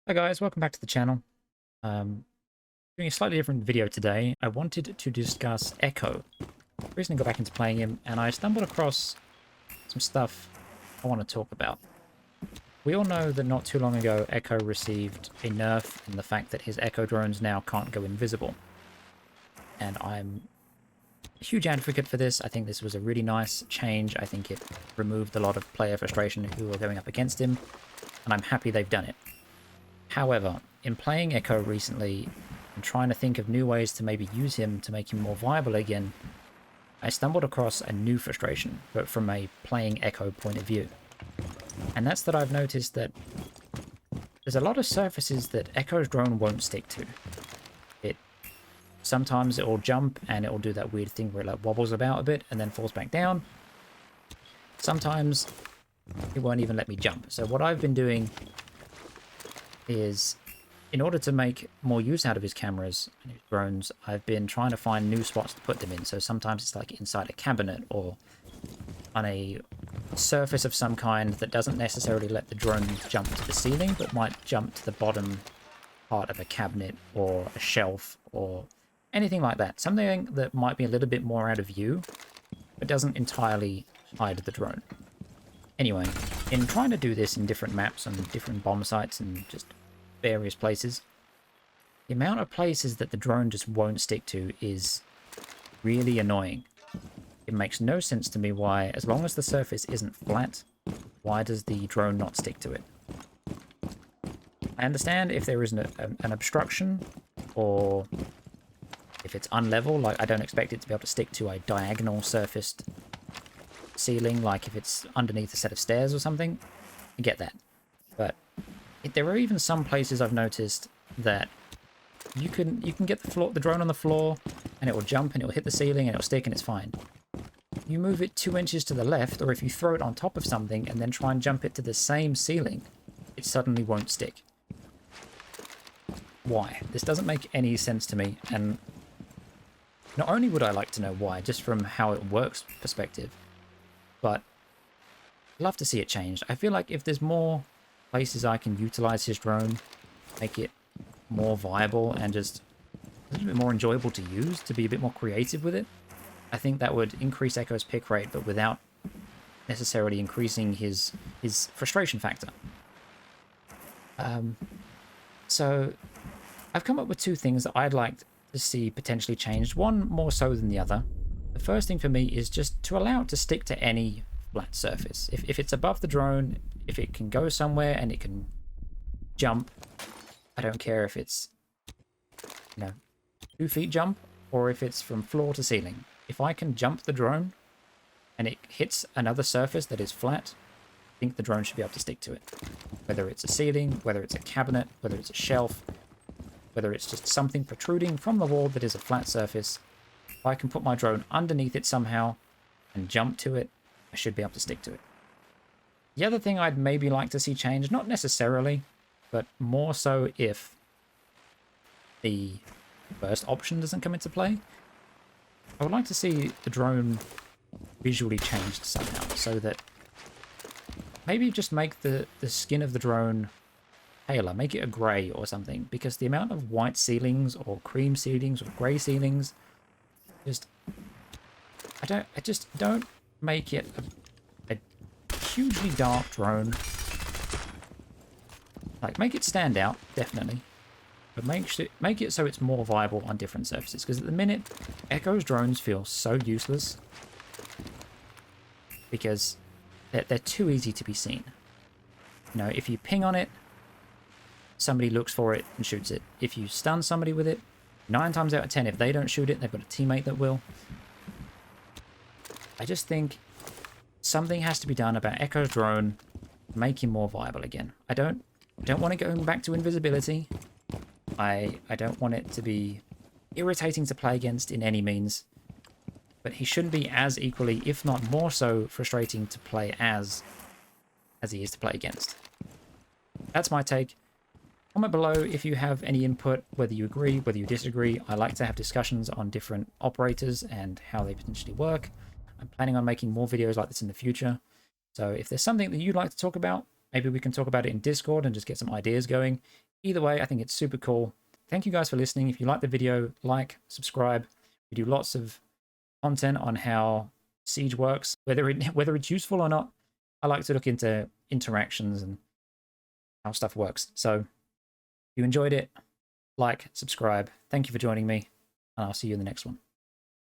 Hi guys, welcome back to the channel. Doing a slightly different video today. I wanted to discuss Echo. Recently got back into playing him, and I stumbled across some stuff I want to talk about. We all know that not too long ago, Echo received a nerf in the fact that his Echo drones now can't go invisible. And I'm a huge advocate for this. I think this was a really nice change. I think it removed a lot of player frustration who were going up against him, and I'm happy they've done it. However, in playing Echo recently and trying to think of new ways to maybe use him to make him more viable again, I stumbled across a new frustration, but from a playing Echo point of view. And that's that I've noticed that there's a lot of surfaces that Echo's drone won't stick to. Sometimes it will jump and it will do that weird thing where it like wobbles about a bit and then falls back down. Sometimes it won't even let me jump. So what I've been doing is, in order to make more use out of his cameras and his drones, I've been trying to find new spots to put them in. So sometimes it's like inside a cabinet or on a surface of some kind that doesn't necessarily let the drone jump to the ceiling, but might jump to the bottom part of a cabinet or a shelf or anything like that. Something that might be a little bit more out of view, but doesn't entirely hide the drone. Anyway, in trying to do this in different maps and different bomb sites and just various places, the amount of places that the drone just won't stick to is really annoying. It makes no sense to me why, as long as the surface isn't flat, why does the drone not stick to it? I understand if there is an obstruction, or if it's unlevel, like I don't expect it to be able to stick to a diagonal surfaced ceiling, like if it's underneath a set of stairs or something. I get that. But there are even some places I've noticed that you can get the drone on the floor and it will jump and it will hit the ceiling and it will stick and it's fine. You move it 2 inches to the left, or if you throw it on top of something and then try and jump it to the same ceiling, it suddenly won't stick. Why? This doesn't make any sense to me, and not only would I like to know why, just from how it works perspective, but I'd love to see it changed. I feel like if there's more places I can utilize his drone, make it more viable and just a little bit more enjoyable to use, to be a bit more creative with it, I think that would increase Echo's pick rate, but without necessarily increasing his frustration factor. So I've come up with two things that I'd like to see potentially changed, one more so than the other. The first thing for me is just to allow it to stick to any flat surface. If it's above the drone, if it can go somewhere and it can jump, I don't care if it's, 2 feet jump or if it's from floor to ceiling. If I can jump the drone and it hits another surface that is flat, I think the drone should be able to stick to it. Whether it's a ceiling, whether it's a cabinet, whether it's a shelf, whether it's just something protruding from the wall that is a flat surface, if I can put my drone underneath it somehow and jump to it, I should be able to stick to it. The other thing I'd maybe like to see changed, not necessarily, but more so if the first option doesn't come into play, I would like to see the drone visually changed somehow, so that maybe just make the skin of the drone paler, make it a grey or something, because the amount of white ceilings or cream ceilings or grey ceilings, I just don't make it a hugely dark drone. Like, make it stand out, definitely, but make it so it's more viable on different surfaces, because at the minute, Echo's drones feel so useless because they're too easy to be seen. If you ping on it, somebody looks for it and shoots it. If you stun somebody with it, 9 times out of 10, if they don't shoot it, they've got a teammate that will. I just think something has to be done about Echo's drone to make him more viable again. I don't want it going back to invisibility. I don't want it to be irritating to play against in any means. But he shouldn't be as equally, if not more so, frustrating to play as he is to play against. That's my take. Comment below if you have any input, whether you agree, whether you disagree. I like to have discussions on different operators and how they potentially work. I'm planning on making more videos like this in the future. So if there's something that you'd like to talk about, maybe we can talk about it in Discord and just get some ideas going. Either way, I think it's super cool. Thank you guys for listening. If you like the video, like, subscribe. We do lots of content on how Siege works, whether it's useful or not. I like to look into interactions and how stuff works. So if you enjoyed it, like, subscribe. Thank you for joining me, and I'll see you in the next one.